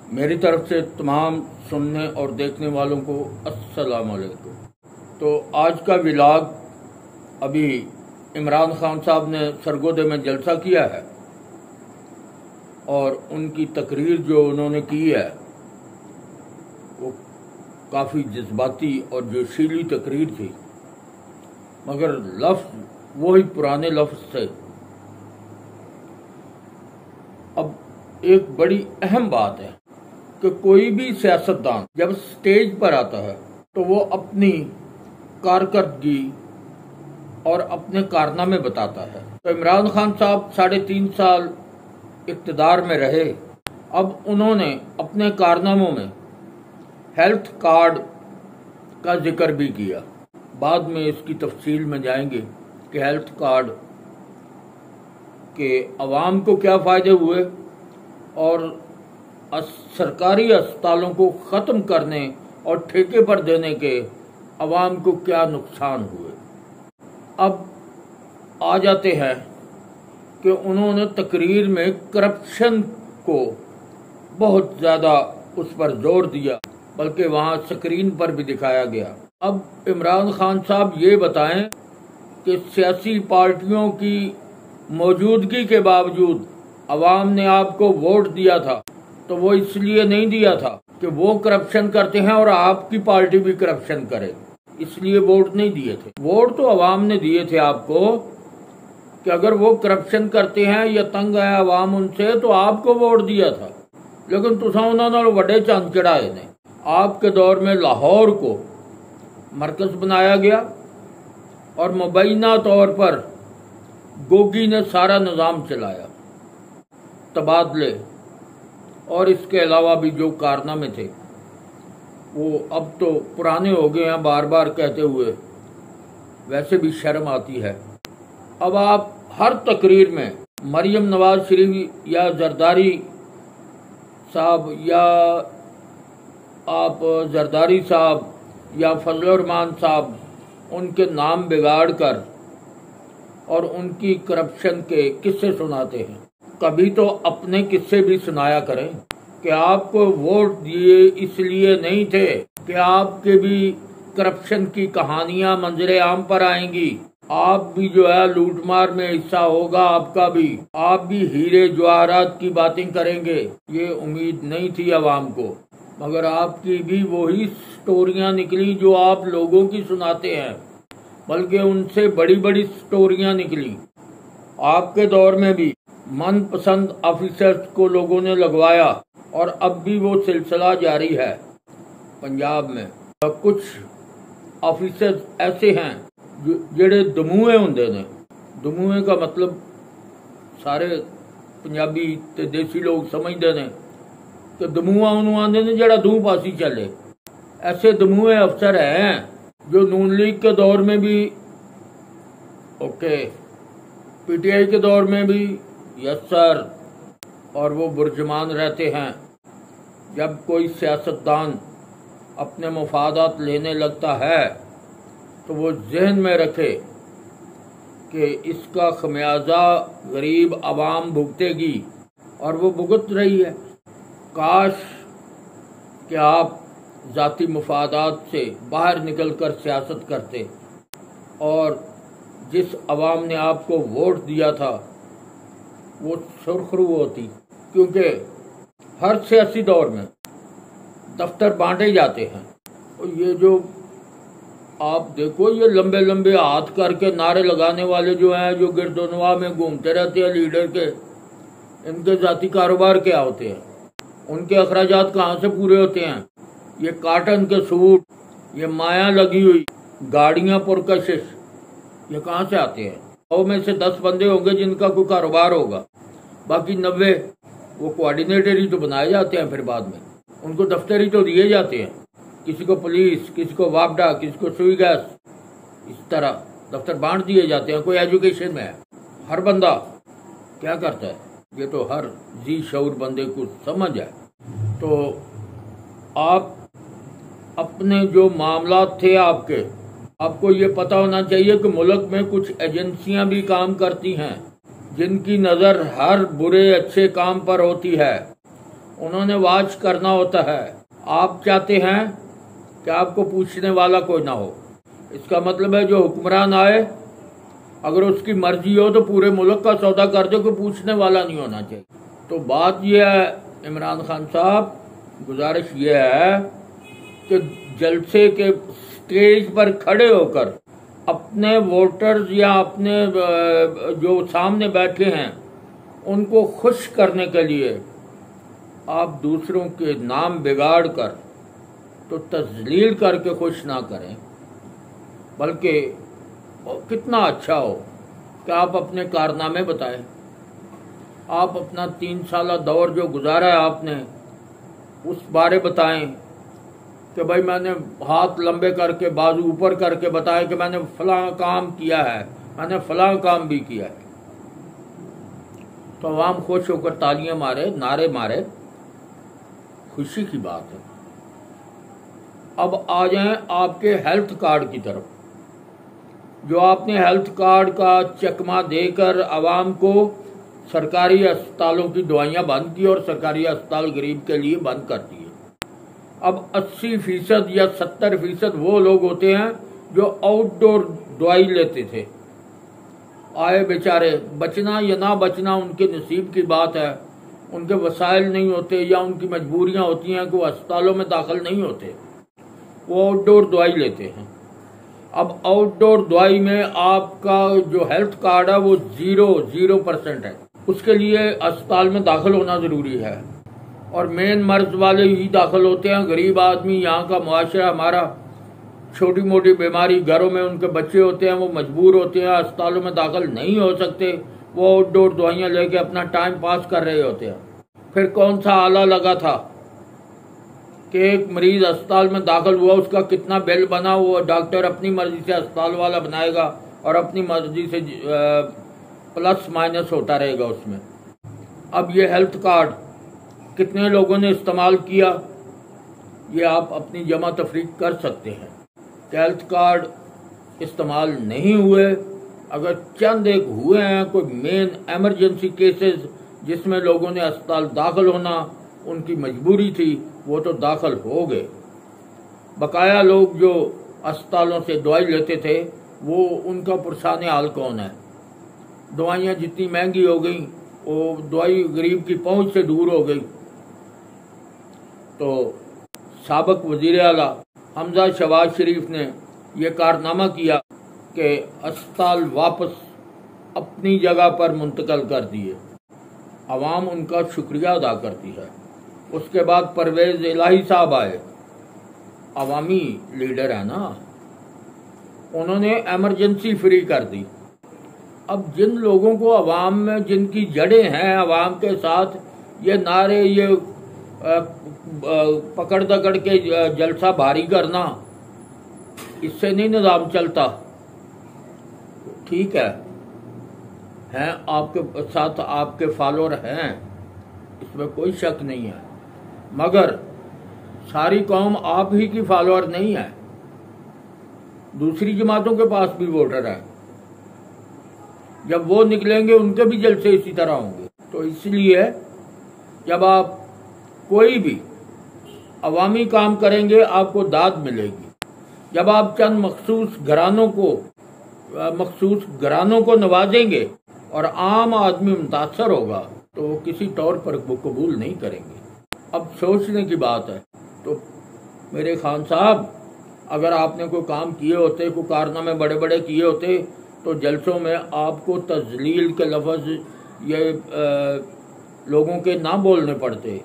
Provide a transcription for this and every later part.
मेरी तरफ से तमाम सुनने और देखने वालों को अस्सलाम वालेकुम। तो आज का व्लॉग अभी इमरान खान साहब ने सरगोदे में जलसा किया है और उनकी तकरीर जो उन्होंने की है वो काफ़ी जज्बाती और जोशीली तकरीर थी, मगर लफ्ज़ वही पुराने लफ्ज़ थे। अब एक बड़ी अहम बात है कि कोई भी सियासतदान जब स्टेज पर आता है तो वो अपनी कारकर्दगी और अपने कारनामे बताता है। तो इमरान खान साहब 3.5 साल इक़्तिदार में रहे। अब उन्होंने अपने कारनामों में हेल्थ कार्ड का जिक्र भी किया। बाद में इसकी तफसील में जाएंगे कि हेल्थ कार्ड के अवाम को क्या फ़ायदे हुए और सरकारी अस्पतालों को ख़त्म करने और ठेके पर देने के अवाम को क्या नुकसान हुए। अब आ जाते हैं कि उन्होंने तकरीर में करप्शन को बहुत ज़्यादा उस पर जोर दिया, बल्कि वहाँ स्क्रीन पर भी दिखाया गया। अब इमरान खान साहब ये बताएं कि सियासी पार्टियों की मौजूदगी के बावजूद अवाम ने आपको वोट दिया था, तो वो इसलिए नहीं दिया था कि वो करप्शन करते हैं और आपकी पार्टी भी करप्शन करे, इसलिए वोट नहीं दिए थे। वोट तो अवाम ने दिए थे आपको कि अगर वो करप्शन करते हैं या तंग है अवाम उनसे तो आपको वोट दिया था। लेकिन तुसा उन्होंने वड्डे चंद चढ़ाए ने। आपके दौर में लाहौर को मरकज बनाया गया और मुबैना तौर पर गोगी ने सारा निज़ाम चलाया, तबादले और इसके अलावा भी जो कारनामे थे वो अब तो पुराने हो गए हैं बार बार कहते हुए, वैसे भी शर्म आती है। अब आप हर तकरीर में मरियम नवाज शरीफ या जरदारी साहब या आप जरदारी साहब या फजलुर रहमान साहब उनके नाम बिगाड़ कर और उनकी करप्शन के किस्से सुनाते हैं। कभी तो अपने किस्से भी सुनाया करें कि आपको वोट दिए इसलिए नहीं थे कि आपके भी करप्शन की कहानियां मंजरे आम पर आएंगी। आप भी जो है लूटमार में हिस्सा होगा आपका भी, आप भी हीरे जवाहरात की बातें करेंगे, ये उम्मीद नहीं थी अवाम को। मगर आपकी भी वही स्टोरियां निकली जो आप लोगों की सुनाते हैं, बल्कि उनसे बड़ी बड़ी स्टोरियां निकली। आपके दौर में भी मनपसंद ऑफिसर्स को लोगों ने लगवाया और अब भी वो सिलसिला जारी है। पंजाब में कुछ ऑफिसर्स ऐसे हैं जेड़े दमूए होंदे ने। दमूए का मतलब सारे पंजाबी ते देसी लोग समझते हैं कि दमूआ उन्होंने आंदे ने जेड़ा दूं पासी चले। ऐसे दमूए अफसर हैं जो नून लीग के दौर में भी ओके, पीटीआई के दौर में भी यस सर, और वो बुर्जमान रहते हैं। जब कोई सियासतदान अपने मुफादात लेने लगता है तो वो जहन में रखे कि इसका खमियाजा गरीब आवाम भुगतेगी और वो भुगत रही है। काश कि आप ज़ाती मुफादात से बाहर निकलकर सियासत करते और जिस अवाम ने आपको वोट दिया था वो सुरखरू होती, क्योंकि हर सियासी दौर में दफ्तर बांटे जाते हैं। और ये जो आप देखो, ये लंबे लंबे हाथ करके नारे लगाने वाले जो हैं, जो गिरदोनवा में घूमते रहते हैं लीडर के, इनके जाती कारोबार क्या होते हैं? उनके अखराजात कहाँ से पूरे होते हैं? ये काटन के सूट, ये माया लगी हुई गाड़ियाँ पुरकशिश, ये कहाँ से आते हैं? 100 में से 10 बंदे होंगे जिनका कोई कारोबार होगा, बाकी 90 वो कोऑर्डिनेटर ही तो बनाए जाते हैं। फिर बाद में उनको दफ्तर ही तो दिए जाते हैं, किसी को पुलिस, किसी को वापडा, किसी को सुई गैस, इस तरह दफ्तर बांट दिए जाते हैं। कोई एजुकेशन में है, हर बंदा क्या करता है, ये तो हर जी शऊर बंदे को समझ है। तो आप अपने जो मामलात थे आपको ये पता होना चाहिए कि मुल्क में कुछ एजेंसियां भी काम करती हैं जिनकी नज़र हर बुरे अच्छे काम पर होती है उन्होंने वाच करना होता है। आप चाहते हैं कि आपको पूछने वाला कोई ना हो। इसका मतलब है जो हुक्मरान आए, अगर उसकी मर्जी हो तो पूरे मुल्क का सौदा कर दो, कि पूछने वाला नहीं होना चाहिए। तो बात यह है इमरान खान साहब, गुजारिश यह है कि जलसे के स्टेज पर खड़े होकर अपने वोटर्स या अपने जो सामने बैठे हैं उनको खुश करने के लिए आप दूसरों के नाम बिगाड़ कर तो तजलील करके खुश ना करें, बल्कि कितना अच्छा हो कि आप अपने कारनामे बताएं। आप अपना 3 साल दौर जो गुजारा है आपने, उस बारे बताएं कि भाई मैंने हाथ लंबे करके बाजू ऊपर करके बताया कि मैंने फलां काम किया है, मैंने फलां काम भी किया है। तो आवाम खुश होकर तालियां मारे, नारे मारे, खुशी की बात है। अब आ जाएं आपके हेल्थ कार्ड की तरफ। जो आपने हेल्थ कार्ड का चकमा देकर आवाम को सरकारी अस्पतालों की दवाइयां बंद की और सरकारी अस्पताल गरीब के लिए बंद कर दिए। अब 80% या 70% वो लोग होते हैं जो आउटडोर दवाई लेते थे। आए बेचारे, बचना या ना बचना उनके नसीब की बात है। उनके वसाइल नहीं होते या उनकी मजबूरियां होती हैं कि वो अस्पतालों में दाखिल नहीं होते, वो आउटडोर दवाई लेते हैं। अब आउटडोर दवाई में आपका जो हेल्थ कार्ड है वो 0% है। उसके लिए अस्पताल में दाखिल होना ज़रूरी है और मेन मर्ज वाले ही दाखिल होते हैं। गरीब आदमी, यहाँ का मुआशरा हमारा, छोटी मोटी बीमारी, घरों में उनके बच्चे होते हैं, वो मजबूर होते हैं, अस्पतालों में दाखिल नहीं हो सकते, वो आउटडोर दवाइयाँ लेके अपना टाइम पास कर रहे होते हैं। फिर कौन सा आला लगा था कि एक मरीज अस्पताल में दाखिल हुआ, उसका कितना बिल बना, वो डॉक्टर अपनी मर्जी से अस्पताल वाला बनाएगा और अपनी मर्जी से प्लस माइनस होता रहेगा उसमें। अब ये हेल्थ कार्ड कितने लोगों ने इस्तेमाल किया, ये आप अपनी जमा तफरीक कर सकते हैं। हेल्थ कार्ड इस्तेमाल नहीं हुए, अगर चंद एक हुए हैं कोई मेन एमरजेंसी केसेस जिसमें लोगों ने अस्पताल दाखिल होना उनकी मजबूरी थी, वो तो दाखिल हो गए। बकाया लोग जो अस्पतालों से दवाई लेते थे, वो उनका पुरसाने हाल कौन है। दवाइयाँ जितनी महंगी हो गई, वो दवाई गरीब की पहुंच से दूर हो गई। तो साबिक वज़ीर आला हमजा शहबाज शरीफ ने यह कारनामा किया कि अस्पताल वापस अपनी जगह पर मुंतकिल कर दिए। आवाम उनका शुक्रिया अदा करती है। उसके बाद परवेज इलाही साहब आए, अवामी लीडर है ना, उन्होंने एमरजेंसी फ्री कर दी। अब जिन लोगों को अवाम में जिनकी जड़ें हैं अवाम के साथ, ये नारे, ये पकड़ दकड़ के जलसा भारी करना, इससे नहीं निज़ाम चलता। ठीक है, हैं आपके साथ आपके फॉलोअर हैं, इसमें कोई शक नहीं है, मगर सारी कौम आप ही की फॉलोअर नहीं है, दूसरी जमातों के पास भी वोटर है। जब वो निकलेंगे उनके भी जलसे इसी तरह होंगे। तो इसलिए जब आप कोई भी अवामी काम करेंगे आपको दाद मिलेगी। जब आप चंद मखसूस घरानों को नवाजेंगे और आम आदमी मुतासर होगा, तो किसी तौर पर वो कबूल नहीं करेंगे। अब सोचने की बात है। तो मेरे खान साहब, अगर आपने कोई काम किए होते, कोई कारनामे बड़े बड़े किए होते, तो जलसों में आपको तजलील के लफ्ज़ ये लोगों के ना बोलने पड़ते,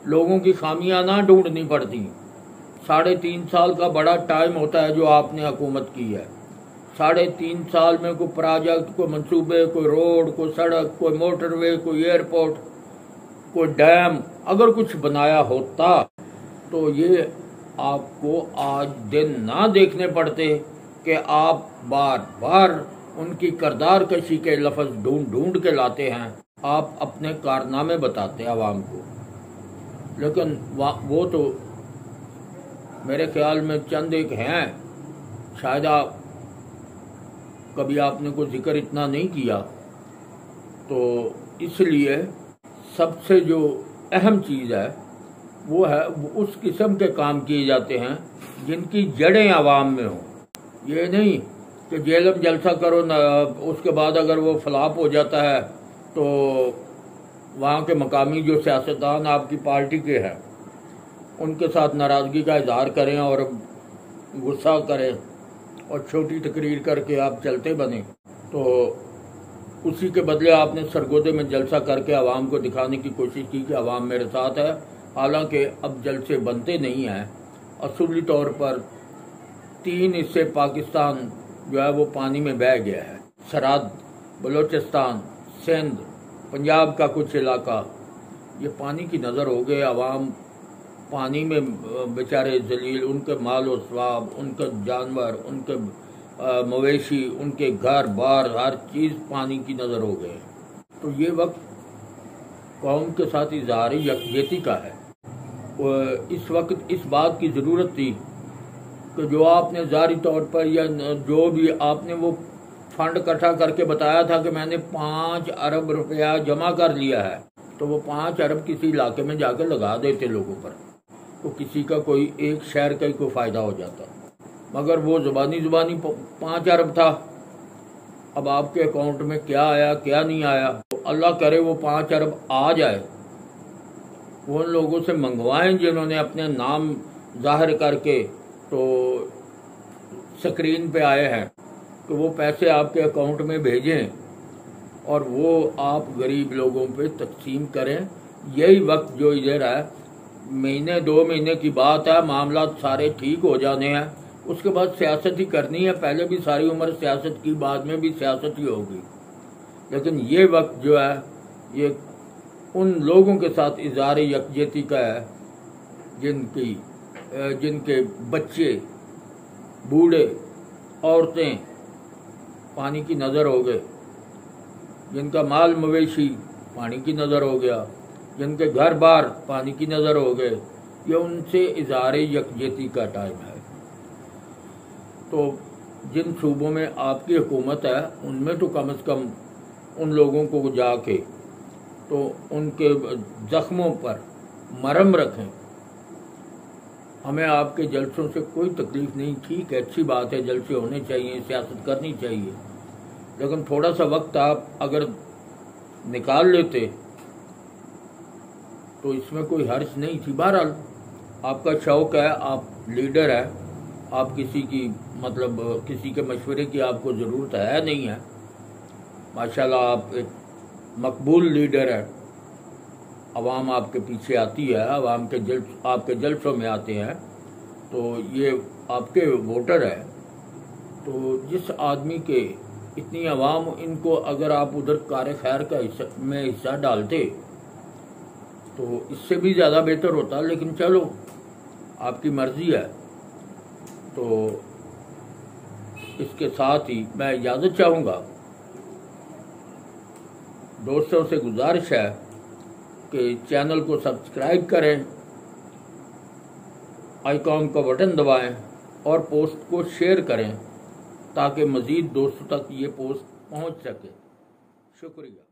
लोगों की खामियां ना ढूंढनी पड़ती। 3.5 साल का बड़ा टाइम होता है जो आपने हुकूमत की है। 3.5 साल में कोई प्रोजेक्ट, कोई मंसूबे, कोई रोड, कोई सड़क, कोई मोटरवे, कोई एयरपोर्ट, कोई डैम अगर कुछ बनाया होता तो ये आपको आज दिन ना देखने पड़ते कि आप बार बार उनकी करदार कशी के लफ्ज़ ढूंढ ढूंढ के लाते हैं। आप अपने कारनामे बताते हैं आवाम को, लेकिन वो तो मेरे ख्याल में चंद एक हैं, शायद कभी आपने कोई जिक्र इतना नहीं किया। तो इसलिए सबसे जो अहम चीज़ है वो है उस किस्म के काम किए जाते हैं जिनकी जड़ें आवाम में हों। ये नहीं कि जेलम जलसा करो न, उसके बाद अगर वो फ्लॉप हो जाता है तो वहाँ के मकामी जो सियासतदान आपकी पार्टी के हैं उनके साथ नाराज़गी का इजहार करें और गुस्सा करें और छोटी तकरीर करके आप चलते बने, तो उसी के बदले आपने सरगोदे में जलसा करके आवाम को दिखाने की कोशिश की कि आवाम मेरे साथ है। हालांकि अब जलसे बनते नहीं हैं। असूली तौर पर 3 हिस्से पाकिस्तान जो है वो पानी में बह गया है। सरहद, बलोचिस्तान, सिंध, पंजाब का कुछ इलाका ये पानी की नज़र हो गए। आवाम पानी में बेचारे जलील, उनके माल व स्वाब, उनके जानवर, उनके मवेशी, उनके घर बार, हर चीज़ पानी की नज़र हो गए। तो ये वक्त कौम के साथ इज़हार यकजहती का है। इस वक्त इस बात की ज़रूरत थी कि जो आपने ज़ाहिरी तौर पर या जो भी आपने वो फंड इकट्ठा करके बताया था कि मैंने 5 अरब रुपया जमा कर लिया है, तो वो 5 अरब किसी इलाके में जाकर लगा देते लोगों पर, तो किसी का कोई एक शहर का ही कोई फ़ायदा हो जाता। मगर वो ज़ुबानी 5 अरब था। अब आपके अकाउंट में क्या आया क्या नहीं आया, तो अल्लाह करे वो 5 अरब आ जाए। वो उन लोगों से मंगवाएं जिन्होंने अपने नाम जाहिर करके तो स्क्रीन पे आए हैं, तो वो पैसे आपके अकाउंट में भेजें और वो आप गरीब लोगों पे तकसीम करें। यही वक्त जो इधर है, महीने 2 महीने की बात है, मामला सारे ठीक हो जाने हैं, उसके बाद सियासत ही करनी है। पहले भी सारी उम्र सियासत की, बाद में भी सियासत ही होगी। लेकिन ये वक्त जो है ये उन लोगों के साथ इज़हार यकजहती का है जिनके बच्चे, बूढ़े, औरतें पानी की नज़र हो गए, जिनका माल मवेशी पानी की नज़र हो गया, जिनके घर बार पानी की नज़र हो गए। ये उनसे इज़हार यकजहती का टाइम है। तो जिन सूबों में आपकी हुकूमत है उनमें तो कम से कम उन लोगों को जाके तो उनके ज़ख्मों पर मरहम रखें। हमें आपके जलसों से कोई तकलीफ़ नहीं, ठीक है, अच्छी बात है, जलसे होने चाहिए, सियासत करनी चाहिए, लेकिन थोड़ा सा वक्त आप अगर निकाल लेते तो इसमें कोई हर्ज नहीं थी। बहरहाल आपका शौक़ है, आप लीडर है, आप किसी की मतलब किसी के मशवरे की आपको ज़रूरत है नहीं है। माशाल्लाह आप एक मकबूल लीडर है, अवाम आपके पीछे आती है, अवाम के आपके जलसों में आते हैं, तो ये आपके वोटर है। तो जिस आदमी के इतनी अवाम, इनको अगर आप उधर कार खैर का हिस्सा डालते तो इससे भी ज़्यादा बेहतर होता, लेकिन चलो आपकी मर्ज़ी है। तो इसके साथ ही मैं इजाज़त चाहूँगा। दोस्तों से गुजारिश है कि चैनल को सब्सक्राइब करें, आइकॉन का बटन दबाएं और पोस्ट को शेयर करें ताकि मज़ीद दोस्तों तक ये पोस्ट पहुंच सके। शुक्रिया।